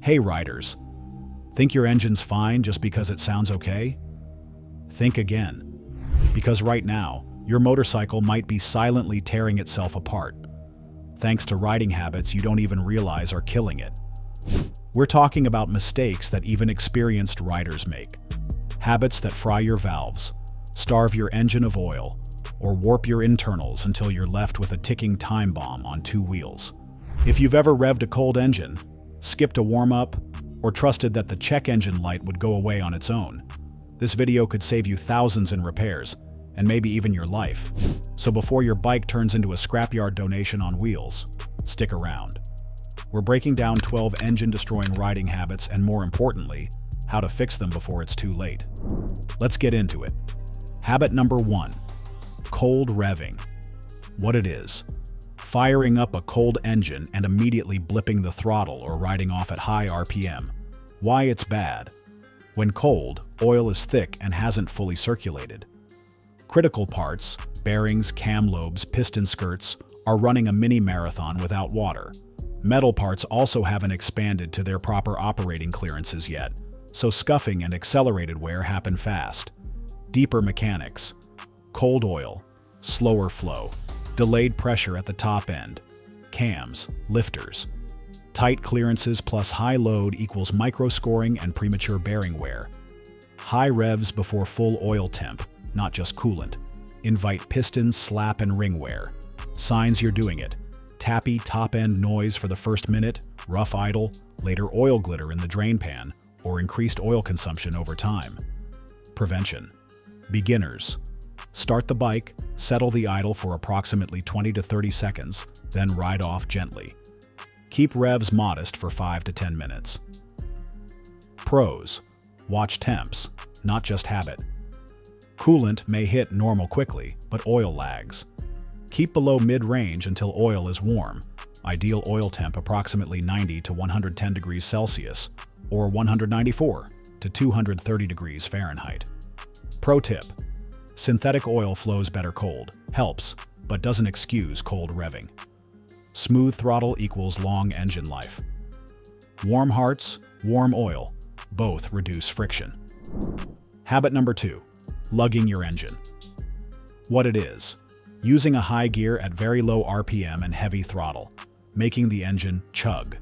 Hey riders, think your engine's fine just because it sounds okay? Think again, because right now, your motorcycle might be silently tearing itself apart, thanks to riding habits you don't even realize are killing it. We're talking about mistakes that even experienced riders make. Habits that fry your valves, starve your engine of oil, or warp your internals until you're left with a ticking time bomb on two wheels. If you've ever revved a cold engine, skipped a warm-up, or trusted that the check engine light would go away on its own, this video could save you thousands in repairs, and maybe even your life. So before your bike turns into a scrapyard donation on wheels, stick around. We're breaking down 12 engine-destroying riding habits and, more importantly, how to fix them before it's too late. Let's get into it. Habit number 1. Cold revving. What it is: firing up a cold engine and immediately blipping the throttle or riding off at high RPM. Why it's bad. When cold, oil is thick and hasn't fully circulated. Critical parts, bearings, cam lobes, piston skirts, are running a mini marathon without water. Metal parts also haven't expanded to their proper operating clearances yet, so scuffing and accelerated wear happen fast. Deeper mechanics: cold oil, slower flow, delayed pressure at the top end, cams, lifters. Tight clearances plus high load equals micro-scoring and premature bearing wear. High revs before full oil temp, not just coolant, invite pistons, slap, and ring wear. Signs you're doing it: tappy top-end noise for the first minute, rough idle, later oil glitter in the drain pan, or increased oil consumption over time. Prevention. Beginners: start the bike, settle the idle for approximately 20 to 30 seconds, then ride off gently. Keep revs modest for 5 to 10 minutes. Pros: watch temps, not just habit. Coolant may hit normal quickly, but oil lags. Keep below mid-range until oil is warm. Ideal oil temp approximately 90 to 110 degrees Celsius, or 194 to 230 degrees Fahrenheit. Pro tip: synthetic oil flows better cold, helps, but doesn't excuse cold revving. Smooth throttle equals long engine life. Warm hearts, warm oil, both reduce friction. Habit number 2. Lugging your engine. What it is: using a high gear at very low RPM and heavy throttle, making the engine chug.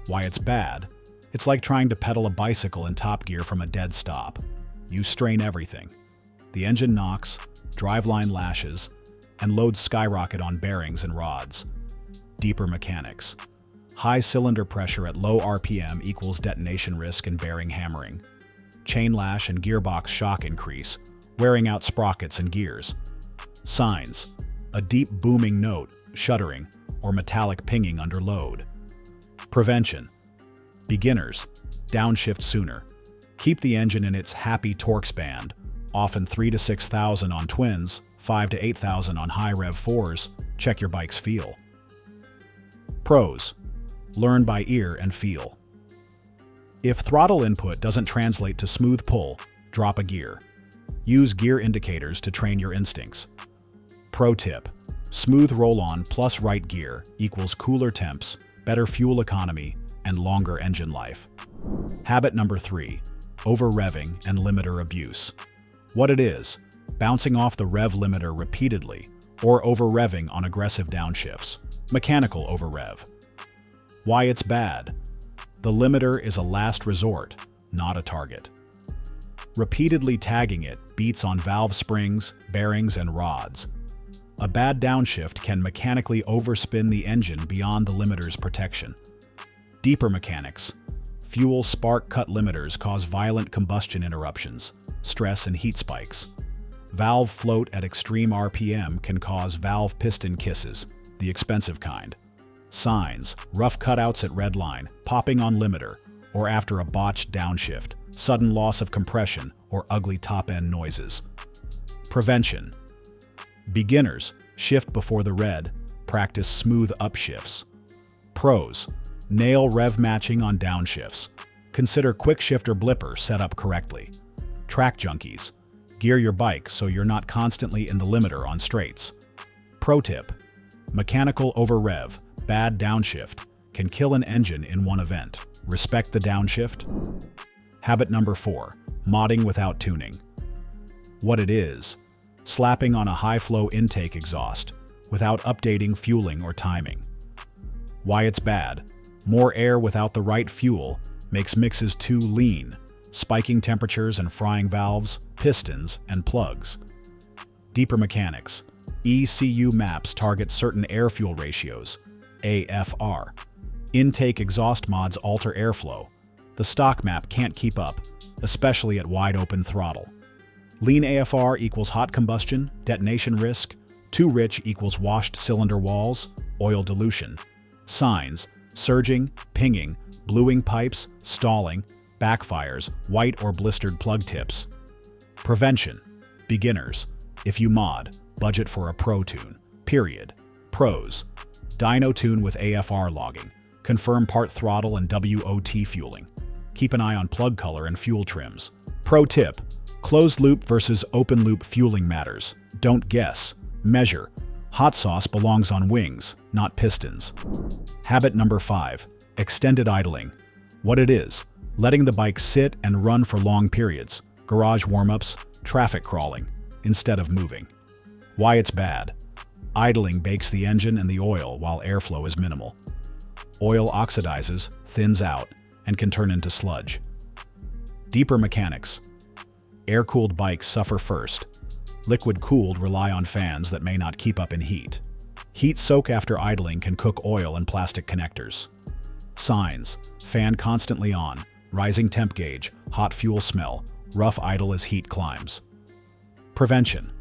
Why it's bad? It's like trying to pedal a bicycle in top gear from a dead stop. You strain everything. The engine knocks, driveline lashes, and loads skyrocket on bearings and rods. Deeper mechanics: high cylinder pressure at low RPM equals detonation risk and bearing hammering. Chain lash and gearbox shock increase, wearing out sprockets and gears. Signs: a deep booming note, shuddering, or metallic pinging under load. Prevention. Beginners: downshift sooner. Keep the engine in its happy torque band, often 3 to 6,000 on twins, 5 to 8,000 on high rev 4s. Check your bike's feel. Pros: learn by ear and feel. If throttle input doesn't translate to smooth pull, drop a gear. Use gear indicators to train your instincts. Pro tip: smooth roll-on plus right gear equals cooler temps, better fuel economy, and longer engine life. Habit number 3. Overrevving and limiter abuse. What it is: bouncing off the rev limiter repeatedly, or overrevving on aggressive downshifts. Mechanical overrev. Why it's bad? The limiter is a last resort, not a target. Repeatedly tagging it beats on valve springs, bearings, and rods. A bad downshift can mechanically overspin the engine beyond the limiter's protection. Deeper mechanics: fuel spark cut limiters cause violent combustion interruptions, stress, and heat spikes. Valve float at extreme RPM can cause valve piston kisses, the expensive kind. Signs: rough cutouts at redline, popping on limiter, or after a botched downshift, sudden loss of compression, or ugly top-end noises. Prevention. Beginners: shift before the red, practice smooth upshifts. Pros: nail rev matching on downshifts. Consider quick shifter blipper set up correctly. Track junkies: gear your bike so you're not constantly in the limiter on straights. Pro tip: mechanical overrev, bad downshift, can kill an engine in one event. Respect the downshift. Habit number 4. Modding without tuning. What it is: slapping on a high-flow intake exhaust without updating fueling or timing. Why it's bad: more air without the right fuel makes mixes too lean, spiking temperatures and frying valves, pistons, and plugs. Deeper mechanics. ECU maps target certain air-fuel ratios, AFR. Intake exhaust mods alter airflow. The stock map can't keep up, especially at wide-open throttle. Lean AFR equals hot combustion, detonation risk. Too rich equals washed cylinder walls, oil dilution. Signs: surging, pinging, bluing pipes, stalling, backfires, white or blistered plug tips. Prevention. Beginners. If you mod, budget for a pro tune. Period. Pros. Dyno tune with AFR logging. Confirm part throttle and WOT fueling. Keep an eye on plug color and fuel trims. Pro tip: closed loop versus open loop fueling matters. Don't guess. Measure. Hot sauce belongs on wings, not pistons. Habit number 5. Extended idling. What it is: letting the bike sit and run for long periods, garage warm-ups, traffic crawling, instead of moving. Why it's bad: idling bakes the engine and the oil while airflow is minimal. Oil oxidizes, thins out, and can turn into sludge. Deeper mechanics. Air-cooled bikes suffer first. Liquid-cooled rely on fans that may not keep up in heat. Heat soak after idling can cook oil and plastic connectors. Signs: fan constantly on, rising temp gauge, hot fuel smell, rough idle as heat climbs. Prevention.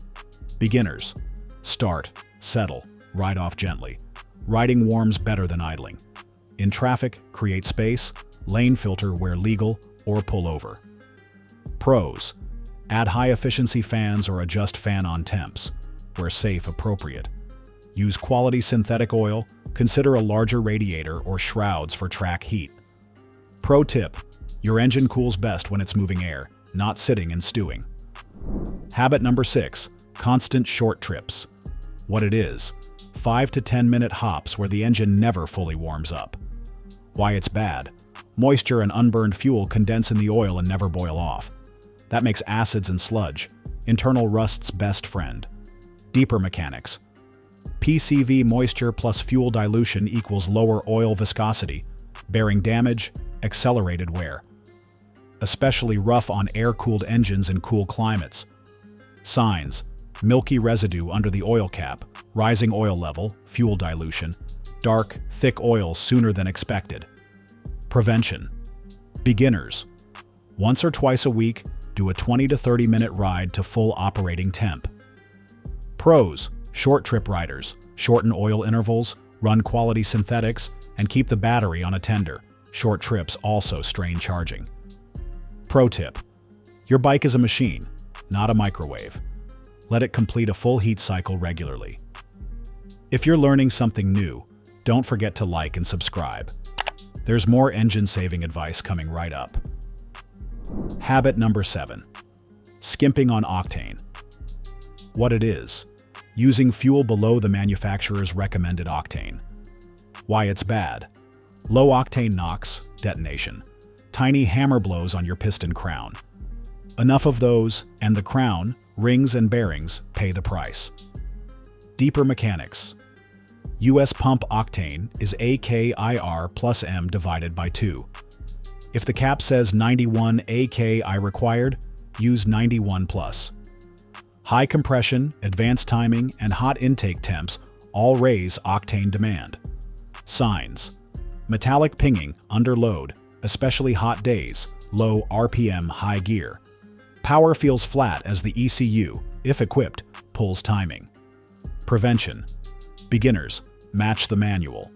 Beginners. Start, settle, ride off gently. Riding warms better than idling. In traffic, create space, lane filter where legal, or pull over. Pros. Add high-efficiency fans or adjust fan-on temps, where safe appropriate. Use quality synthetic oil, consider a larger radiator or shrouds for track heat. Pro tip: your engine cools best when it's moving air, not sitting and stewing. Habit number 6. Constant short trips. What it is: 5 to 10 minute hops where the engine never fully warms up. Why it's bad: moisture and unburned fuel condense in the oil and never boil off. That makes acids and sludge, internal rust's best friend. Deeper mechanics. PCV moisture plus fuel dilution equals lower oil viscosity, bearing damage, accelerated wear. Especially rough on air-cooled engines in cool climates. Signs: milky residue under the oil cap, rising oil level, fuel dilution, dark, thick oil sooner than expected. Prevention. Beginners. Once or twice a week, do a 20 to 30 minute ride to full operating temp. Pros. Short trip riders. Shorten oil intervals, run quality synthetics, and keep the battery on a tender. Short trips also strain charging. Pro tip: your bike is a machine, not a microwave. Let it complete a full heat cycle regularly. If you're learning something new, don't forget to like and subscribe. There's more engine-saving advice coming right up. Habit number 7. Skimping on octane. What it is: using fuel below the manufacturer's recommended octane. Why it's bad: low octane knocks, detonation, tiny hammer blows on your piston crown. Enough of those, and the crown, rings, and bearings pay the price. Deeper mechanics. US pump octane is AKIR plus M divided by 2. If the cap says 91 AKI required, use 91 plus. High compression, advanced timing, and hot intake temps all raise octane demand. Signs: metallic pinging under load, especially hot days, low RPM high gear. Power feels flat as the ECU, if equipped, pulls timing. Prevention. Beginners, match the manual.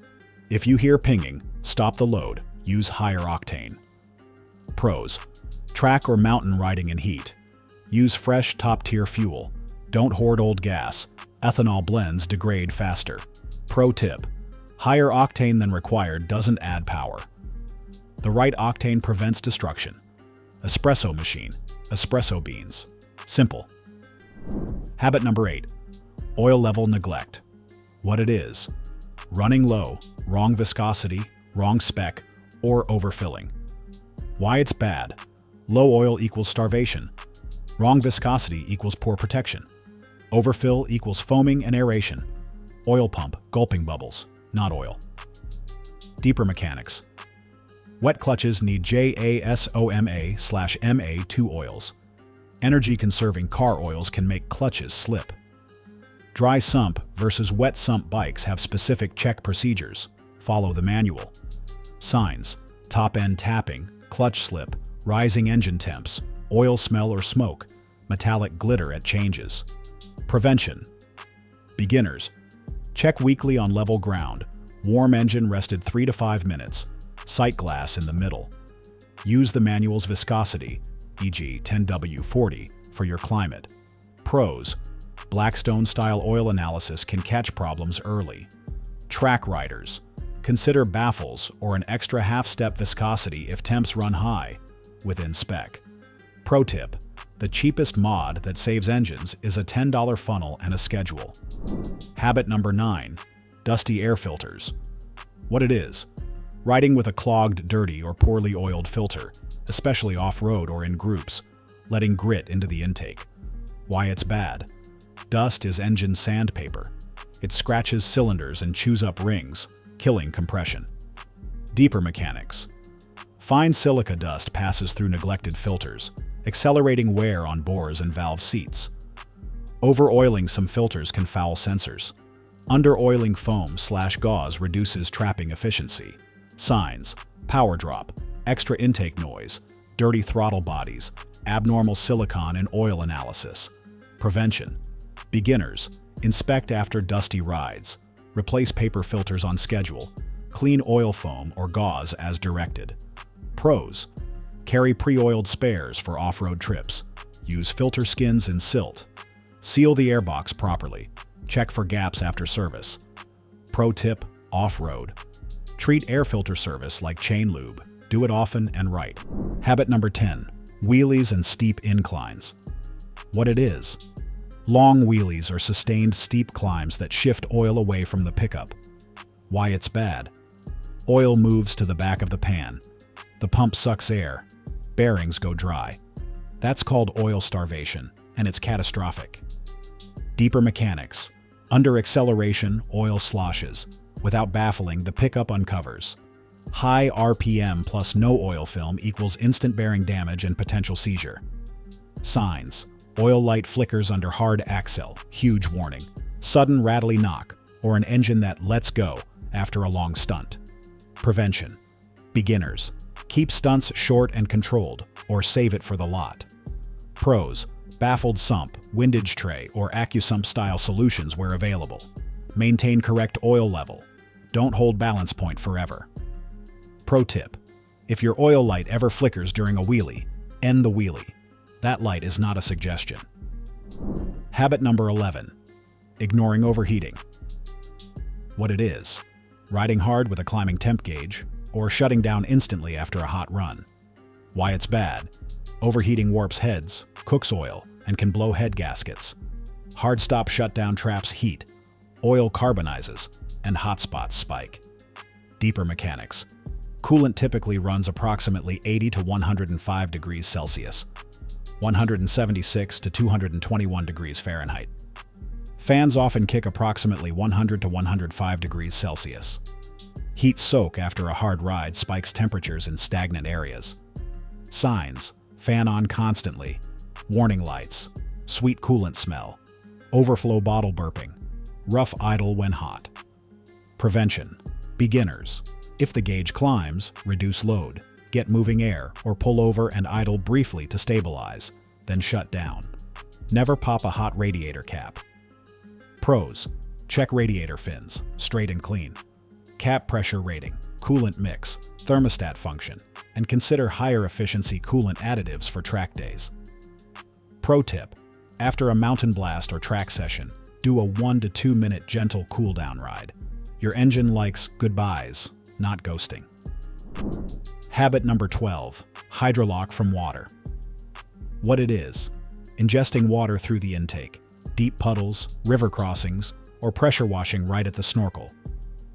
If you hear pinging, stop the load, use higher octane. Pros. Track or mountain riding in heat. Use fresh top-tier fuel. Don't hoard old gas. Ethanol blends degrade faster. Pro tip: higher octane than required doesn't add power. The right octane prevents destruction. Espresso machine. Espresso beans. Simple. Habit number 8. Oil level neglect. What it is: running low, wrong viscosity, wrong spec, or overfilling. Why it's bad. Low oil equals starvation. Wrong viscosity equals poor protection. Overfill equals foaming and aeration. Oil pump, gulping bubbles, not oil. Deeper mechanics. Wet clutches need JASOMA/MA2 oils. Energy-conserving car oils can make clutches slip. Dry sump versus wet sump bikes have specific check procedures. Follow the manual. Signs: top-end tapping, clutch slip, rising engine temps, oil smell or smoke, metallic glitter at changes. Prevention. Beginners. Check weekly on level ground. Warm engine rested 3 to 5 minutes. Sight glass in the middle. Use the manual's viscosity, e.g. 10W40, for your climate. Pros. Blackstone-style oil analysis can catch problems early. Track riders. Consider baffles or an extra half-step viscosity if temps run high, within spec. Pro tip: the cheapest mod that saves engines is a $10 funnel and a schedule. Habit number 9. Dusty air filters. What it is: riding with a clogged, dirty, or poorly oiled filter, especially off-road or in groups, letting grit into the intake. Why it's bad. Dust is engine sandpaper. It scratches cylinders and chews up rings, killing compression. Deeper mechanics. Fine silica dust passes through neglected filters, accelerating wear on bores and valve seats. Over-oiling some filters can foul sensors. Under-oiling foam/gauze reduces trapping efficiency. Signs: power drop, extra intake noise, dirty throttle bodies, abnormal silicon and oil analysis. Prevention. Beginners. Inspect after dusty rides. Replace paper filters on schedule. Clean oil foam or gauze as directed. Pros. Carry pre-oiled spares for off-road trips. Use filter skins and silt. Seal the airbox properly. Check for gaps after service. Pro tip: off-road. Treat air filter service like chain lube. Do it often and right. Habit number 10. Wheelies and steep inclines. What it is: long wheelies are sustained steep climbs that shift oil away from the pickup. Why it's bad. Oil moves to the back of the pan. The pump sucks air. Bearings go dry. That's called oil starvation, and it's catastrophic. Deeper mechanics. Under acceleration, oil sloshes. Without baffling, the pickup uncovers. High RPM plus no oil film equals instant bearing damage and potential seizure. Signs: oil light flickers under hard axle, huge warning. Sudden rattly knock, or an engine that lets go after a long stunt. Prevention. Beginners. Keep stunts short and controlled, or save it for the lot. Pros: baffled sump, windage tray, or AccuSump-style solutions where available. Maintain correct oil level. Don't hold balance point forever. Pro tip: if your oil light ever flickers during a wheelie, end the wheelie. That light is not a suggestion. Habit number 11. Ignoring overheating. What it is: riding hard with a climbing temp gauge, or shutting down instantly after a hot run. Why it's bad. Overheating warps heads, cooks oil, and can blow head gaskets. Hard stop shutdown traps heat. Oil carbonizes, and hot spots spike. Deeper mechanics. Coolant typically runs approximately 80 to 105 degrees Celsius, 176 to 221 degrees Fahrenheit. Fans often kick approximately 100 to 105 degrees Celsius. Heat soak after a hard ride spikes temperatures in stagnant areas. Signs: fan on constantly, warning lights, sweet coolant smell, overflow bottle burping, rough idle when hot. Prevention. Beginners. If the gauge climbs, reduce load, get moving air, or pull over and idle briefly to stabilize, then shut down. Never pop a hot radiator cap. Pros: check radiator fins, straight and clean. Cap pressure rating, coolant mix, thermostat function, and consider higher efficiency coolant additives for track days. Pro tip: after a mountain blast or track session, do a 1 to 2 minute gentle cool down ride. Your engine likes goodbyes, not ghosting. Habit number 12. Hydrolock from water. What it is: ingesting water through the intake, deep puddles, river crossings, or pressure washing right at the snorkel.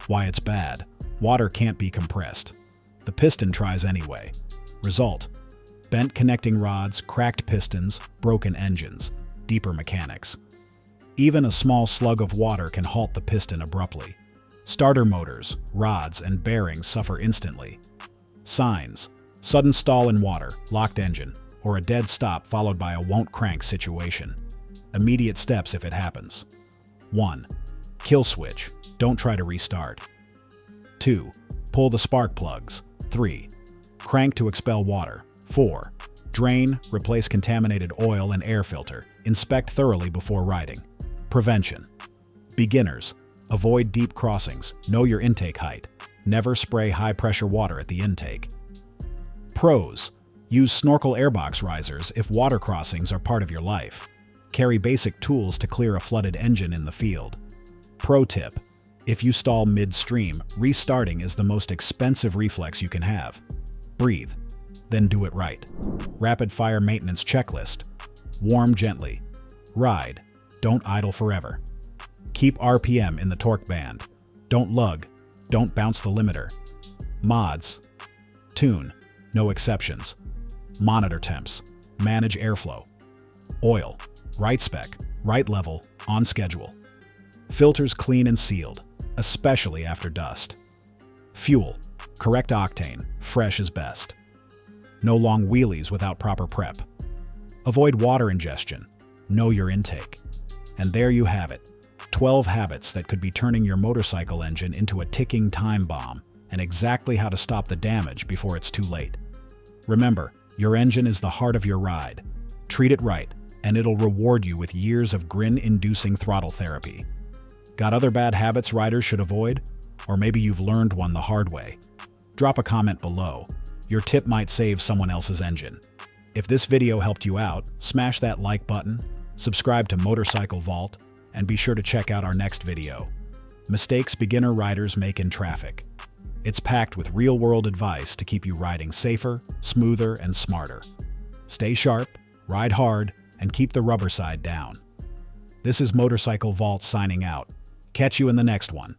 Why it's bad. Water can't be compressed. The piston tries anyway. Result: bent connecting rods, cracked pistons, broken engines, deeper mechanics. Even a small slug of water can halt the piston abruptly. Starter motors, rods, and bearings suffer instantly. Signs: sudden stall in water, locked engine, or a dead stop followed by a won't crank situation. Immediate steps if it happens. 1. Kill switch. Don't try to restart. 2. Pull the spark plugs. 3. Crank to expel water. 4. Drain, replace contaminated oil and air filter. Inspect thoroughly before riding. Prevention. Beginners: avoid deep crossings. Know your intake height. Never spray high-pressure water at the intake. Pros: use snorkel airbox risers if water crossings are part of your life. Carry basic tools to clear a flooded engine in the field. Pro tip: if you stall midstream, restarting is the most expensive reflex you can have. Breathe, then do it right. Rapid-fire maintenance checklist. Warm gently. Ride. Don't idle forever. Keep RPM in the torque band. Don't lug. Don't bounce the limiter. Mods. Tune. No exceptions. Monitor temps. Manage airflow. Oil. Right spec. Right level. On schedule. Filters clean and sealed, especially after dust. Fuel. Correct octane. Fresh is best. No long wheelies without proper prep. Avoid water ingestion. Know your intake. And there you have it. 12 habits that could be turning your motorcycle engine into a ticking time bomb, and exactly how to stop the damage before it's too late. Remember, your engine is the heart of your ride. Treat it right, and it'll reward you with years of grin-inducing throttle therapy. Got other bad habits riders should avoid? Or maybe you've learned one the hard way? Drop a comment below. Your tip might save someone else's engine. If this video helped you out, smash that like button, subscribe to Motorcycle Vault, and be sure to check out our next video. Mistakes beginner riders make in traffic. It's packed with real-world advice to keep you riding safer, smoother, and smarter. Stay sharp, ride hard, and keep the rubber side down. This is Motorcycle Vault signing out. Catch you in the next one.